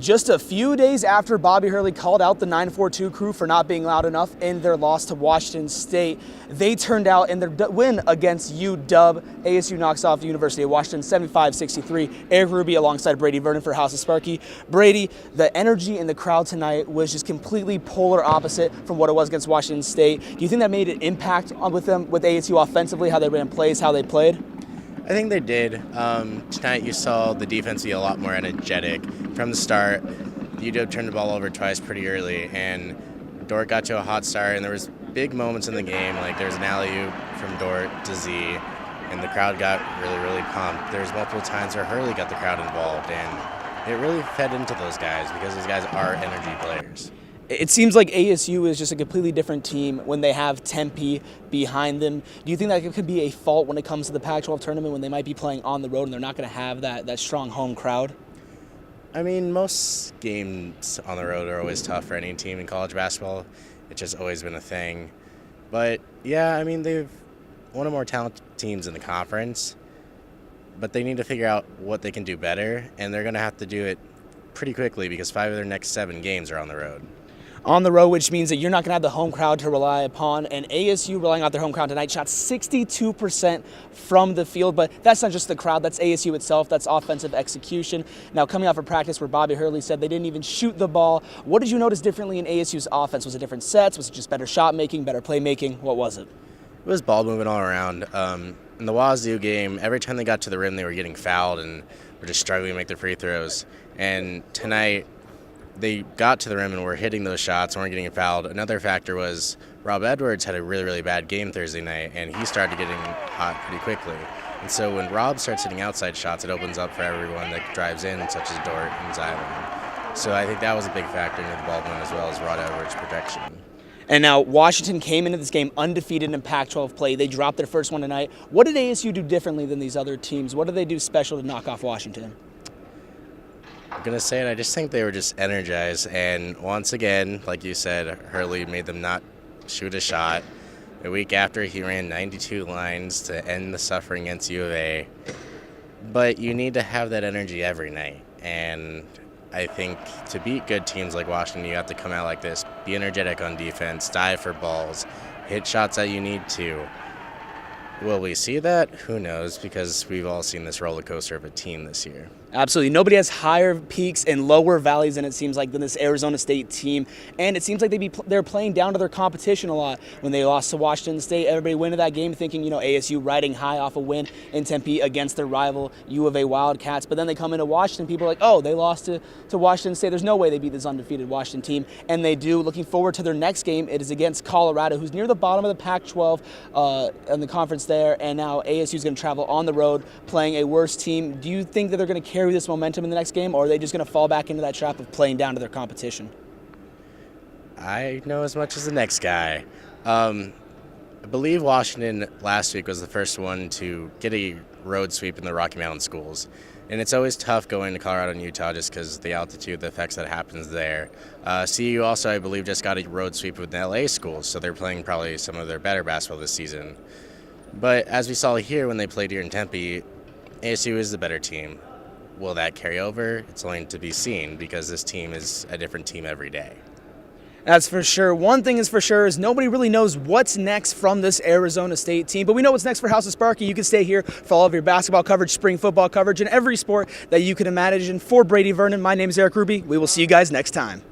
Just a few days after Bobby Hurley called out the 942 crew for not being loud enough in their loss to Washington State, they turned out in their win against UW. ASU knocks off the University of Washington 75-63. Erik Ruby alongside Brady Vernon for House of Sparky. Brady, the energy in the crowd tonight was just completely polar opposite from what it was against Washington State. Do you think that made an impact with ASU offensively, how they ran plays, how they played? I think they did. Tonight you saw the defense be a lot more energetic. From the start, UW turned the ball over twice pretty early, and Dort got to a hot start, and there was big moments in the game, like there was an alley-oop from Dort to Z, and the crowd got really, really pumped. There was multiple times where Hurley got the crowd involved, and it really fed into those guys because those guys are energy players. It seems like ASU is just a completely different team when they have Tempe behind them. Do you think that it could be a fault when it comes to the Pac-12 tournament when they might be playing on the road and they're not going to have that strong home crowd? I mean, most games on the road are always tough for any team in college basketball. It's just always been a thing. But, yeah, I mean, they've one of the more talented teams in the conference, but they need to figure out what they can do better, and they're going to have to do it pretty quickly because 5 of their next 7 games are on the road. On the road, which means that you're not going to have the home crowd to rely upon. And ASU, relying on their home crowd tonight, shot 62% from the field. But that's not just the crowd. That's ASU itself. That's offensive execution. Now, coming off a practice where Bobby Hurley said they didn't even shoot the ball, what did you notice differently in ASU's offense? Was it different sets? Was it just better shot making, better play making? What was it? It was ball moving all around. In the Wazoo game, every time they got to the rim, they were getting fouled and were just struggling to make their free throws. And tonight, they got to the rim and were hitting those shots and weren't getting fouled. Another factor was Rob Edwards had a really, really bad game Thursday night, and he started getting hot pretty quickly. And so when Rob starts hitting outside shots, it opens up for everyone that drives in, such as Dort and Zylan. So I think that was a big factor into the ball movement as well as Rob Edwards' protection. And now Washington came into this game undefeated in Pac-12 play. They dropped their first one tonight. What did ASU do differently than these other teams? What did they do special to knock off Washington? I'm going to say it, I just think they were just energized. And once again, like you said, Hurley made them not shoot a shot. The week after, he ran 92 lines to end the suffering against U of A. But you need to have that energy every night. And I think to beat good teams like Washington, you have to come out like this, be energetic on defense, dive for balls, hit shots that you need to. Will we see that? Who knows, because we've all seen this roller coaster of a team this year. Absolutely. Nobody has higher peaks and lower valleys than it seems like than this Arizona State team. And it seems like they're playing down to their competition a lot. When they lost to Washington State, everybody went into that game thinking, ASU riding high off a win in Tempe against their rival U of A Wildcats. But then they come into Washington, people are like, oh, they lost to Washington State. There's no way they beat this undefeated Washington team. And they do. Looking forward to their next game. It is against Colorado, who's near the bottom of the Pac-12 in the conference there. And now ASU is going to travel on the road playing a worse team. Do you think that they're going to carry this momentum in the next game, or are they just going to fall back into that trap of playing down to their competition? I know as much as the next guy. I believe Washington last week was the first one to get a road sweep in the Rocky Mountain schools. And it's always tough going to Colorado and Utah just because the altitude, the effects that happens there. CU also, I believe, just got a road sweep with the LA schools, so they're playing probably some of their better basketball this season. But as we saw here when they played here in Tempe, ASU is the better team. Will that carry over? It's only to be seen because this team is a different team every day. That's for sure. One thing is for sure is nobody really knows what's next from this Arizona State team, but we know what's next for House of Sparky. You can stay here for all of your basketball coverage, spring football coverage, and every sport that you can imagine. For Brady Vernon, my name is Erik Ruby. We will see you guys next time.